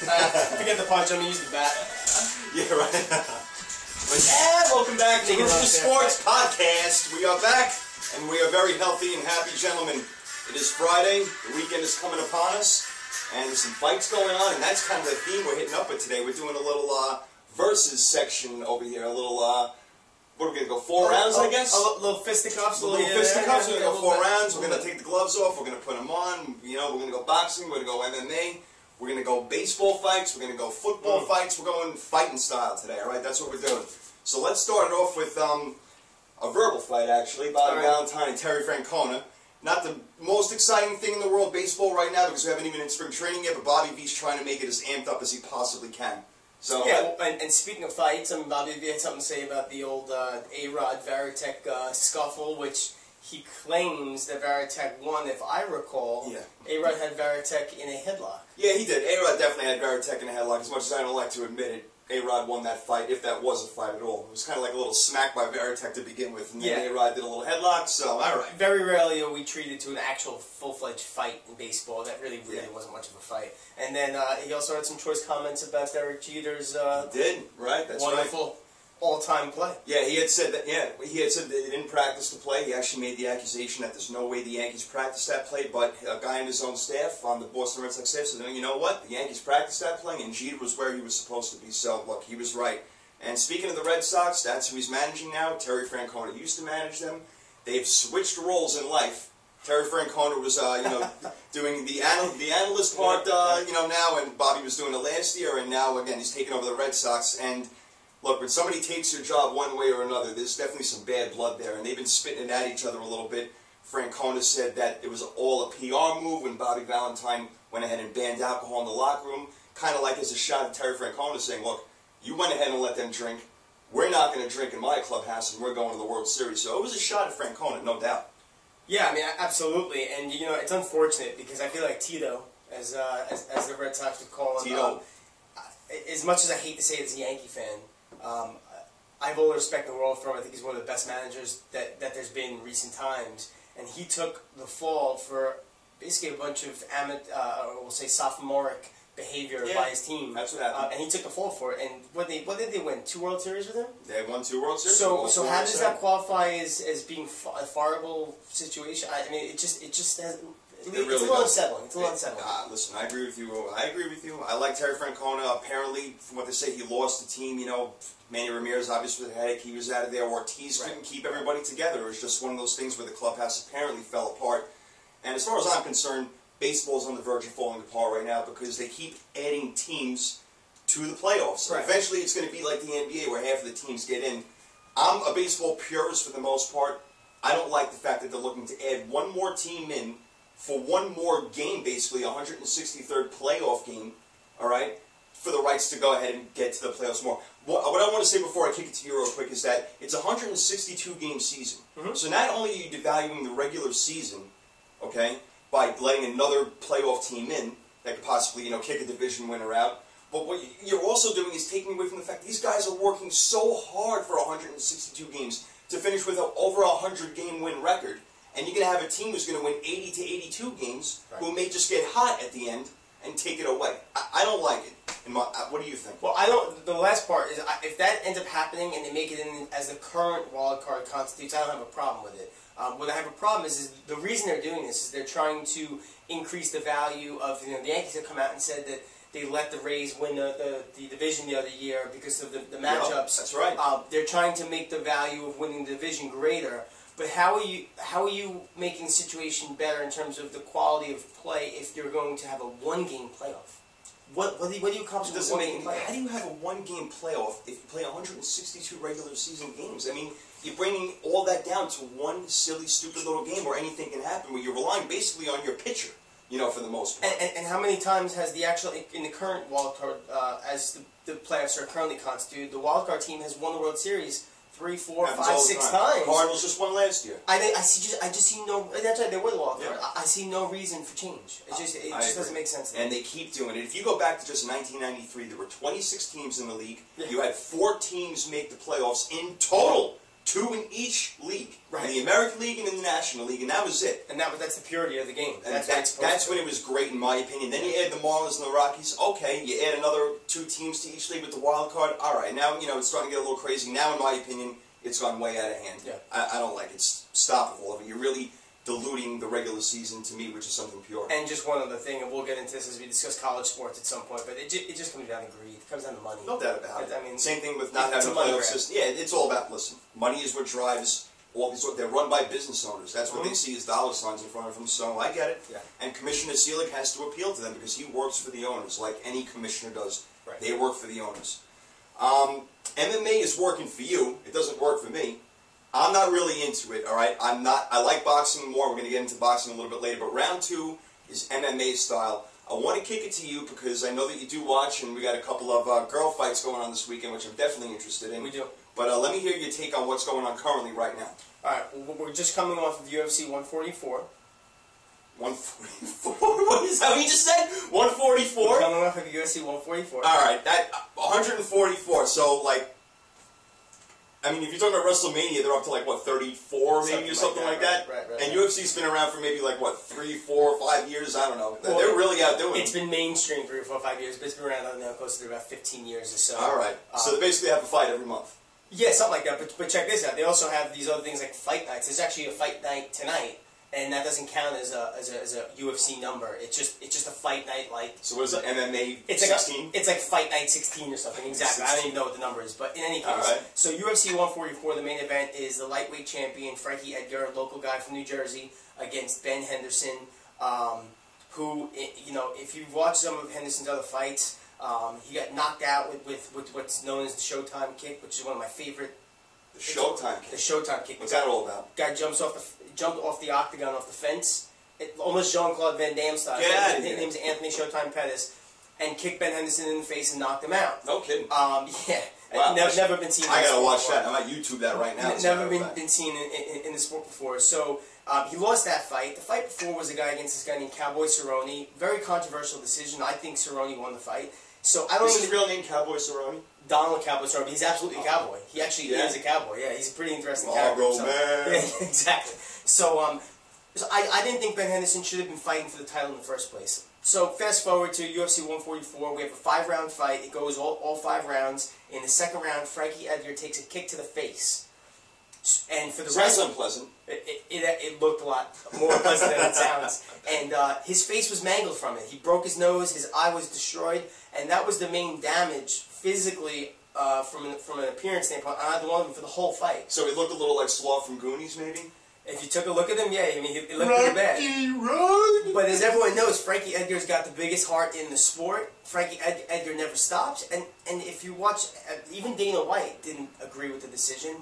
Forget the punch, I'm gonna use the bat. Yeah, right. And welcome back to the Sports Podcast. We are back, and we are very healthy and happy, gentlemen. It is Friday, the weekend is coming upon us, and there's some fights going on, and that's kind of the theme we're hitting up with today. We're doing a little versus section over here, a little, what are we going to go, 4 rounds, I guess? A little fisticuffs. A little fisticuffs. We're going to go 4 rounds. We're going to take the gloves off. We're going to put them on. You know, we're going to go boxing. We're going to go MMA. We're going to go baseball fights. We're going to go football fights. We're going fighting style today, all right? That's what we're doing. So let's start it off with a verbal fight, actually. Bobby Valentine and Terry Francona. Not the most exciting thing in the world, baseball, right now, because we haven't even in spring training yet, but Bobby V's trying to make it as amped up as he possibly can. So, yeah, and speaking of fights, I mean, Bobby V had something to say about the old A-Rod Varitek scuffle, which he claims that Varitek won. If I recall, A-Rod had Varitek in a headlock. Yeah, he did. A-Rod definitely had Varitek in a headlock. As much as I don't like to admit it, A-Rod won that fight, if that was a fight at all. It was kind of like a little smack by Varitek to begin with, and then A-Rod did a little headlock, so alright. Very rarely are we treated to an actual full-fledged fight in baseball. That really wasn't much of a fight. And then he also had some choice comments about Derek Jeter's he did, right? That's wonderful all-time play. Yeah, he had said that. Yeah, he had said that he didn't practice the play. He actually made the accusation that there's no way the Yankees practiced that play, but a guy on his own staff, on the Boston Red Sox staff, said, you know what? The Yankees practiced that play, and Jeter was where he was supposed to be. So, look, he was right. And speaking of the Red Sox, that's who he's managing now. Terry Francona used to manage them. They've switched roles in life. Terry Francona was, doing the analyst part, now, and Bobby was doing it last year, and now, again, he's taking over the Red Sox. And look, when somebody takes your job one way or another, there's definitely some bad blood there, and they've been spitting it at each other a little bit. Francona said that it was all a PR move when Bobby Valentine went ahead and banned alcohol in the locker room, kind of like as a shot at Terry Francona saying, look, you went ahead and let them drink. We're not going to drink in my clubhouse, and we're going to the World Series. So it was a shot at Francona, no doubt. Yeah, I mean, absolutely. And, it's unfortunate because I feel like Tito, as the Red Sox would call him, Tito. As much as I hate to say it as a Yankee fan, I have all the respect in the world for him. I think he's one of the best managers that there's been in recent times. And he took the fall for basically a bunch of we'll say sophomoric behavior by his team. That's what happened. And he took the fall for it. And what did they win? 2 World Series with him? They won 2 World Series. So how does that qualify as being a horrible situation? I mean, it just has. It's a little unsettling. It's a little unsettling. Listen, I agree with you. I like Terry Francona. Apparently, from what they say, he lost the team. Manny Ramirez obviously with a headache. He was out of there. Ortiz couldn't keep everybody together. It was just one of those things where the clubhouse apparently fell apart. And as far as I'm concerned, baseball's on the verge of falling apart right now because they keep adding teams to the playoffs. Right. Eventually, it's going to be like the NBA where half of the teams get in. I'm a baseball purist for the most part. I don't like the fact that they're looking to add one more team in for one more game, basically, 163rd playoff game, all right, for the rights to go ahead and get to the playoffs more. What I want to say before I kick it to you real quick is that it's a 162-game season. So not only are you devaluing the regular season, okay, by letting another playoff team in that could possibly, kick a division winner out, but what you're also doing is taking away from the fact these guys are working so hard for 162 games to finish with an over 100-game win record. And you're going to have a team who's going to win 80 to 82 games who may just get hot at the end and take it away. I don't like it. What do you think? Well, the last part is if that ends up happening and they make it in as the current wild card constitutes, I don't have a problem with it. What I have a problem is the reason they're doing this is they're trying to increase the value of, the Yankees have come out and said that they let the Rays win the division the other year because of the matchups. That's right. They're trying to make the value of winning the division greater. But how are you making the situation better in terms of the quality of play if you're going to have a one-game playoff? What do you accomplish with a one-game playoff? How do you have a one-game playoff if you play 162 regular season games? I mean, you're bringing all that down to one silly, stupid little game where anything can happen, where you're relying basically on your pitcher, for the most part. And how many times has in the current wild card, as the playoffs are currently constituted, the wild card team has won the World Series 3, 4, 5, 6 times. Cardinals just won last year. I just see no. That's right. They were the wild card. I see no reason for change. It just doesn't make sense. And they keep doing it. If you go back to just 1993, there were 26 teams in the league. You had 4 teams make the playoffs in total. 2 in each league. Right. In the American League and in the National League, and that was it. And that's the purity of the game. And That's when it was great, in my opinion. Then you add the Marlins and the Rockies. Okay, you add another 2 teams to each league with the wild card. All right, now, it's starting to get a little crazy. Now, in my opinion, it's gone way out of hand. Yeah. I don't like it. Stop all of it. You're really diluting the regular season to me, which is something pure. And just one other thing, and we'll get into this as we discuss college sports at some point, but it just comes down to greed. It comes down to money. No doubt about it. I mean, same thing with not having a playoff system. Yeah, it's all about, listen, money is what drives all these. They're run by business owners. That's what they see as dollar signs in front of them, so I get it. Yeah. And Commissioner Seelig has to appeal to them because he works for the owners, like any commissioner does. Right. They work for the owners. MMA is working for you. It doesn't work for me. I'm not really into it, all right? I like boxing more. We're going to get into boxing a little bit later, but round 2 is MMA style. I want to kick it to you because I know that you do watch, and we got a couple of girl fights going on this weekend, which I'm definitely interested in. We do. But let me hear your take on what's going on currently right now. All right, well, we're just coming off of UFC 144. 144? What is that what you just said? 144? We're coming off of UFC 144. All right, that 144. So, like, I mean, if you're talking about WrestleMania, they're up to like, what, 34 maybe, or something like that? Right. And UFC's been around for maybe like, what, 3, 4, 5 years? I don't know. Well, they're really outdoing it. It's been mainstream 3 or 4 or 5 years, but it's been around, I don't know, close to about 15 years or so. All right. So they basically have a fight every month. Yeah, something like that. But check this out. They also have these other things like fight nights. There's actually a fight night tonight, and that doesn't count as a UFC number. It's just a fight night like. So what is it? MMA it's 16? Like it's like fight night 16 or something. Exactly. 16. I don't even know what the number is, but in any case, right. So UFC 144, the main event is the lightweight champion Frankie Edgar, local guy from New Jersey, against Ben Henderson, who, if you've watched some of Henderson's other fights. He got knocked out with what's known as the Showtime kick, which is one of my favorite. The Showtime kick. The Showtime kick. What's that all about? Guy jumped off the octagon, off the fence, almost Jean-Claude Van Damme style. His name's Anthony Showtime Pettis, and kicked Ben Henderson in the face and knocked him out. No kidding. Yeah. Wow. Never been seen. I gotta watch that. I might YouTube that right now. Never been seen in the sport before. So he lost that fight. The fight before was a guy against this guy named Cowboy Cerrone. Very controversial decision. I think Cerrone won the fight. So I don't. Is his real name Cowboy Cerrone? Donald Cowboy Cerrone. He's absolutely a cowboy. He actually is a cowboy. Yeah, he's a pretty interesting character. Man. Yeah, exactly. So I didn't think Ben Henderson should have been fighting for the title in the first place. So fast forward to UFC 144. We have a 5-round fight. It goes all 5 rounds. In the second round, Frankie Edgar takes a kick to the face. And for the rest, unpleasant. It looked a lot more unpleasant than it sounds. And his face was mangled from it. He broke his nose. His eye was destroyed, and that was the main damage physically from an appearance standpoint on either one of them for the whole fight. So it looked a little like Sloth from Goonies, maybe. If you took a look at him, yeah, I mean, it looked pretty bad. Run! But as everyone knows, Frankie Edgar's got the biggest heart in the sport. Frankie Edgar never stops. And if you watch, even Dana White didn't agree with the decision.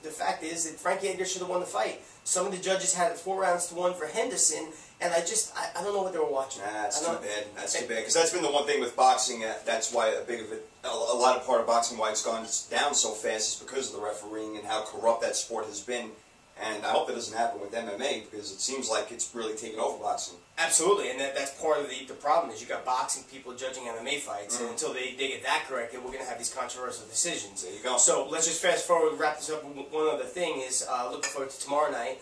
The fact is that Frankie Edgar should have won the fight. Some of the judges had it 4 rounds to 1 for Henderson, and I don't know what they were watching. That's too bad. That's too bad. Because that's been the one thing with boxing. That's why a lot of part of boxing, why it's gone down so fast, is because of the refereeing and how corrupt that sport has been. And I hope that doesn't happen with MMA because it seems like it's really taken over boxing. Absolutely, and that's part of the problem is you got boxing people judging MMA fights, and until they get that correct, we're going to have these controversial decisions. There you go. So let's just fast forward and wrap this up with one other thing is looking forward to tomorrow night.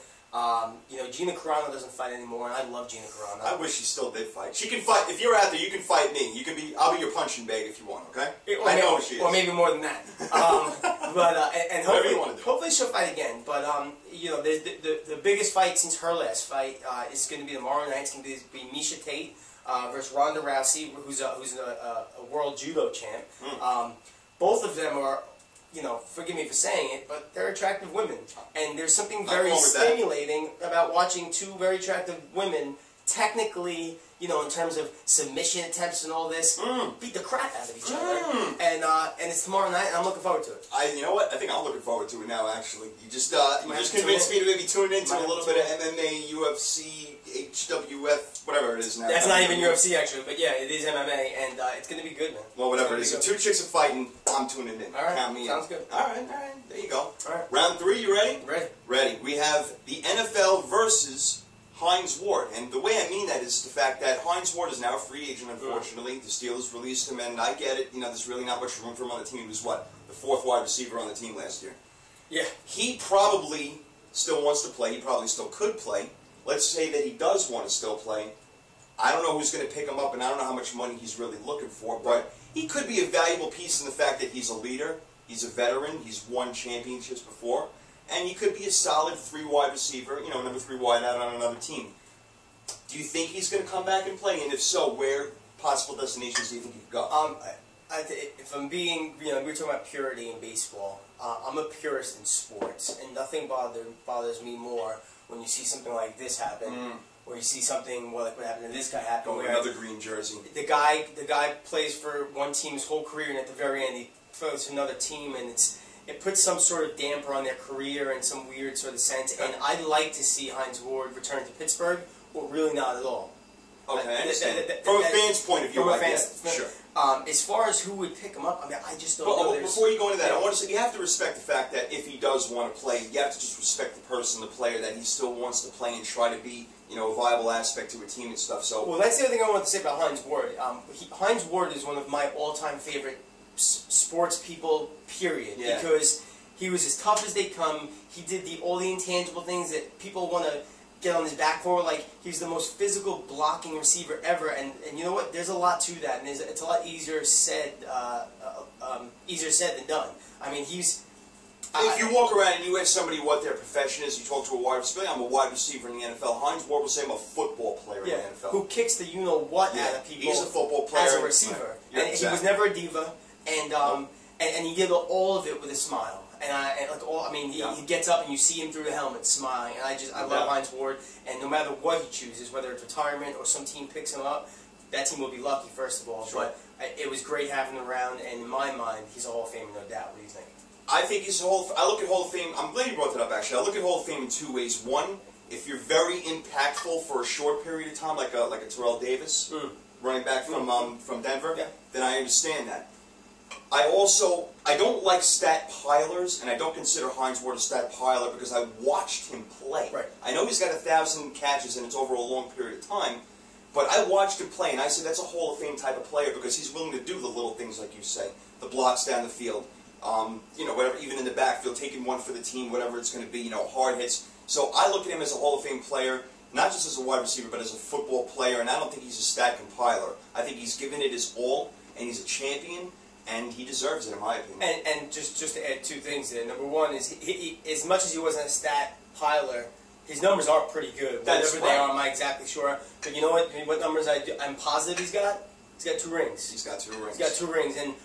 Gina Carano doesn't fight anymore, and I love Gina Carano. I wish she still did fight. She can fight. If you're out there, you can fight me. I'll be your punching bag if you want, okay? I know who she is. Or maybe more than that. And hopefully she'll fight again. But, the biggest fight since her last fight is going to be tomorrow night. It's going to be Miesha Tate versus Ronda Rousey, who's a world judo champ. Both of them are... forgive me for saying it, but they're attractive women. And there's something very stimulating about watching 2 very attractive women technically, in terms of submission attempts and all this, beat the crap out of each other. And it's tomorrow night, and I'm looking forward to it. You know what? I think I'm looking forward to it now, actually. You just convinced me to maybe tune into a little bit of MMA, UFC, HWF, whatever it is now. That's not even UFC, actually, but yeah, it is MMA, and it's going to be good, man. Well, whatever it is. If 2 chicks are fighting, I'm tuning in. All right, count me sounds in. good. All right. There you go. All right. Round 3, you ready? Ready. Ready. We have the NFL versus Hines Ward, and the way I mean that is the fact that Hines Ward is now a free agent, unfortunately. The Steelers released him, and I get it. There's really not much room for him on the team. He was, the 4th wide receiver on the team last year. Yeah. He probably still wants to play. He probably still could play. Let's say that he does want to still play. I don't know who's going to pick him up, and I don't know how much money he's really looking for, but he could be a valuable piece in the fact that he's a leader, he's a veteran, he's won championships before, and he could be a solid 3-wide receiver, you know, number 3 wide out on another team. Do you think he's going to come back and play? And if so, where possible destinations do you think he could go? If I'm being, you know, we were talking about purity in baseball. I'm a purist in sports, and nothing bothers me more when you see something like this happen, or you see something like what happened to this guy happen. Going another green jersey. The guy plays for one team his whole career, and at the very end he throws to another team, and it puts some sort of damper on their career in some weird sort of sense. And I'd like to see Hines Ward return to Pittsburgh, or really not at all. Okay, I understand. From a fan's point of view, I guess. Sure. As far as who would pick him up, I mean, I just don't know. Before you go into that, I want to say you have to respect the fact that if he does want to play, you have to just respect the person, the player, that he still wants to play and try to be, you know, a viable aspect to a team and stuff. So, well, that's the other thing I want to say about Hines Ward. Hines Ward is one of my all-time favorite sports people, period. Yeah. Because he was as tough as they come. He did all the intangible things that people want to get on his back for. Like, he's the most physical blocking receiver ever, and you know what? There's a lot to that, and it's a lot easier said than done. I mean, if you walk around and you ask somebody what their profession is, you talk to a wide receiver. I'm a wide receiver in the NFL. Hines Ward will say I'm a football player in the NFL. Who kicks the you-know-what out of people. He's a football player as a receiver, and exactly. He was never a diva, and he did all of it with a smile. He gets up and you see him through the helmet smiling, and I love Hines Ward, and no matter what he chooses, whether it's retirement or some team picks him up, that team will be lucky, first of all. Sure. But it was great having him around, and in my mind, he's a Hall of Famer, no doubt. What do you think? I think he's I look at Hall of Fame, I'm glad you brought that up actually, I look at Hall of Fame in 2 ways. One, if you're very impactful for a short period of time, like a Terrell Davis, running back from Denver, then I understand that. I don't like stat pilers, and I don't consider Hines Ward a stat piler because I watched him play. Right. I know he's got 1,000 catches and it's over a long period of time, but I watched him play, and I said that's a Hall of Fame type of player because he's willing to do the little things like you say, the blocks down the field, you know, whatever, even in the backfield, taking one for the team, whatever it's going to be, you know, hard hits. So I look at him as a Hall of Fame player, not just as a wide receiver, but as a football player, and I don't think he's a stat compiler. I think he's given it his all, and he's a champion. And he deserves it, in my opinion. And just to add 2 things there. Number one is, he, as much as he wasn't a stat piler, his numbers are pretty good. Whatever they are, I'm not exactly sure. But you know what numbers I'm positive he's got? He's got 2 rings. He's got 2 rings. He's got 2 rings. And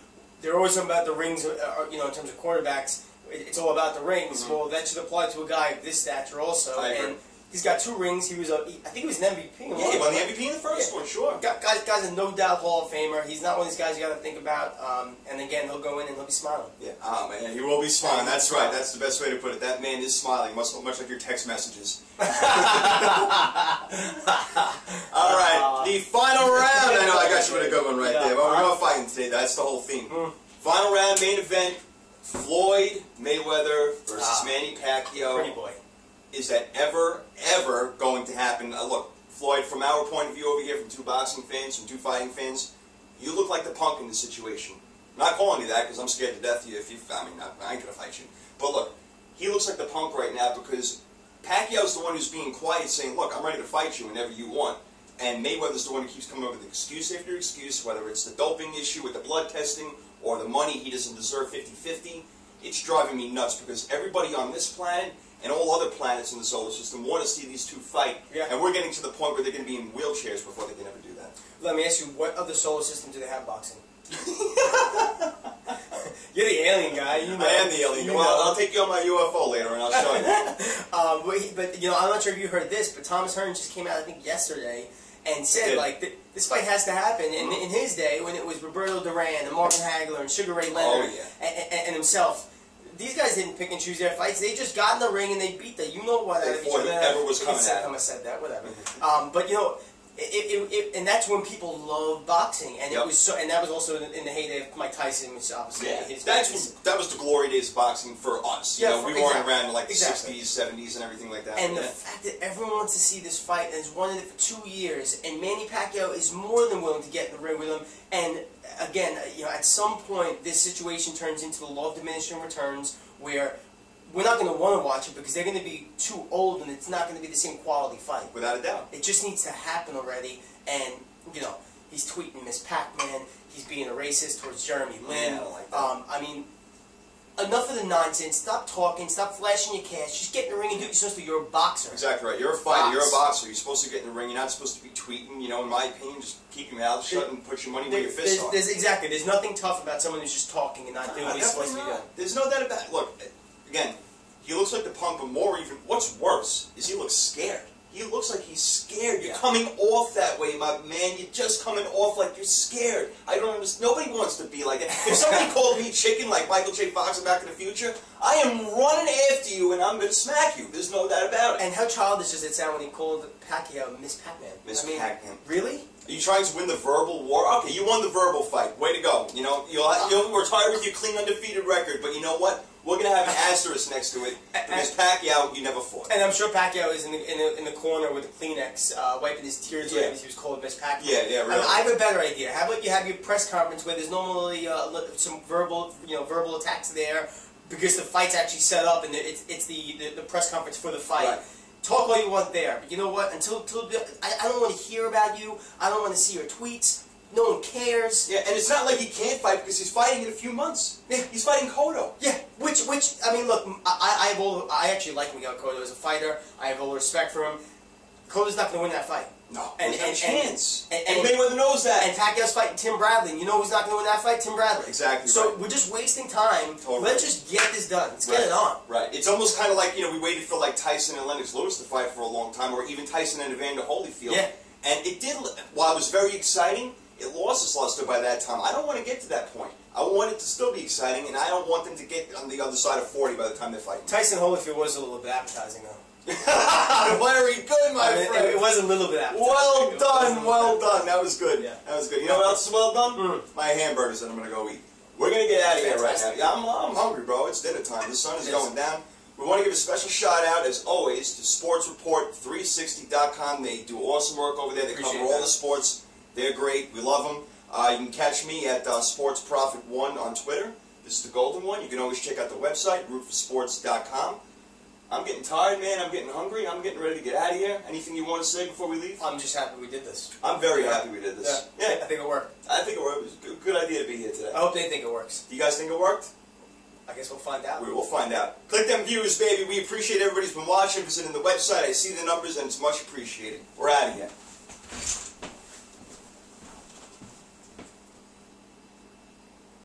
they're always talking about the rings, you know, in terms of quarterbacks. It's all about the rings. Well, that should apply to a guy of this stature also. I agree. He's got 2 rings. He was I think he was an MVP. Yeah, he won the MVP in the first one, sure. Guy's a no-doubt Hall of Famer. He's not one of these guys you got to think about. And again, he'll go in and he'll be smiling. Yeah, man, he will be smiling. That's right. That's the best way to put it. That man is smiling, much like your text messages. All right, the final round. I know I got you with a good one right there. But we're not fighting today. That's the whole theme. Final round, main event: Floyd Mayweather versus Manny Pacquiao. Pretty boy. Is that ever going to happen? Look, Floyd, from our point of view over here, from 2 boxing fans, from 2 fighting fans, you look like the punk in this situation. I'm not calling you that because I'm scared to death of you. I ain't going to fight you. But look, he looks like the punk right now because Pacquiao's the one who's being quiet, saying, look, I'm ready to fight you whenever you want. And Mayweather's the one who keeps coming up with excuse after excuse, whether it's the doping issue with the blood testing or the money he doesn't deserve 50-50. It's driving me nuts because everybody on this planet and all other planets in the solar system want to see these 2 fight, and we're getting to the point where they're going to be in wheelchairs before they can ever do that. Let me ask you, what other solar system do they have boxing? You're the alien guy. You know. I am the alien guy. Well, I'll take you on my UFO later and I'll show you. But you know, I'm not sure if you heard this, but Thomas Hearns just came out, I think, yesterday, and said, like, this fight has to happen. In his day, when it was Roberto Duran and Marvin Hagler and Sugar Ray Leonard and himself, these guys didn't pick and choose their fights. They just got in the ring and they beat the you-know-what out of each other. Whoever was coming at them. I said that, whatever. But, you know, and that's when people love boxing, and it was so, and that was also in the heyday of Mike Tyson, which obviously that was the glory days of boxing for us. You know, we weren't around in like the 60s, 70s, and everything like that. And the fact that everyone wants to see this fight and has wanted it for 2 years, and Manny Pacquiao is more than willing to get in the ring with him. And again, you know, at some point, this situation turns into the law of diminishing returns, where we're not going to want to watch it because they're going to be too old and it's not going to be the same quality fight. Without a doubt. It just needs to happen already. And, you know, he's tweeting Miss Pac-Man. He's being a racist towards Jeremy Lin. Yeah, I don't like that. I mean, enough of the nonsense. Stop talking. Stop flashing your cash. Just get in the ring and do what you're supposed to. You're a boxer. Exactly right. You're a fighter. You're a boxer. You're supposed to get in the ring. You're not supposed to be tweeting. You know, in my opinion, just keep your mouth shut and put your money where your fists are. Exactly. There's nothing tough about someone who's just talking and not doing what he's supposed to be doing. There's no doubt about it. Look, again, he looks like the Punk, but more even, what's worse is he looks scared. He looks like he's scared. You're coming off that way, my man. You're just coming off like you're scared. I don't understand. Nobody wants to be like that. If somebody called me chicken like Michael J. Fox in Back to the Future, I am running after you and I'm going to smack you. There's no doubt about it. And how childish does it sound when he called Pacquiao Miss Pac-Man? Miss Pac-Man. Really? Are you trying to win the verbal war? Okay, you won the verbal fight. Way to go. You know, you'll retire with your clean undefeated record, but you know what? We're going to have an asterisk next to it. Because Pacquiao, you never fought. And I'm sure Pacquiao is in the corner with a Kleenex, wiping his tears away because he was called Miss Pacquiao. Yeah, really. I have a better idea. How about you have your press conference where there's normally some verbal attacks there because the fight's actually set up and it's the press conference for the fight. Right. Talk all you want there, but you know what? Until I don't want to hear about you. I don't want to see your tweets. No one cares. Yeah, and it's not like he can't fight because he's fighting in a few months. Yeah, he's fighting Cotto. Yeah, which I mean, look, I actually like Miguel Cotto as a fighter. I have all respect for him. Cotto's not going to win that fight. No, and no chance. And Mayweather knows that. And Pacquiao's fighting Tim Bradley. And you know who's not going to win that fight? Tim Bradley. Exactly. So right. we're just wasting time. Totally. Let's just get this done. Let's get it on. Right. It's almost kind of like, you know, we waited for like Tyson and Lennox Lewis to fight for a long time, or even Tyson and Evander Holyfield. Yeah. And it did. While it was very exciting, it lost its luster by that time. I don't want to get to that point. I want it to still be exciting, and I don't want them to get on the other side of 40 by the time they're fighting. Tyson Holyfield was a little bit appetizing, though. Very good, my friend. It was a little bit appetizing. Well done, well done. That was good. Yeah. That was good. You know what else is well done? My hamburgers that I'm going to go eat. We're going to get out of here right now. Yeah, I'm hungry, bro. It's dinner time. The sun is going down. We want to give a special shout out, as always, to SportsReport360.com. They do awesome work over there. They cover all the sports. They're great. We love them. You can catch me at SportsProfit1 on Twitter. This is the golden one. You can always check out the website, rootforsports.com. I'm getting tired, man. I'm getting hungry. I'm getting ready to get out of here. Anything you want to say before we leave? I'm just happy we did this. I'm very happy we did this. Yeah, I think it worked. I think it worked. It was a good idea to be here today. I hope they think it works. Do you guys think it worked? I guess we'll find out. We will find out. Click them views, baby. We appreciate everybody's been watching, visiting the website. I see the numbers, and it's much appreciated. We're out of here.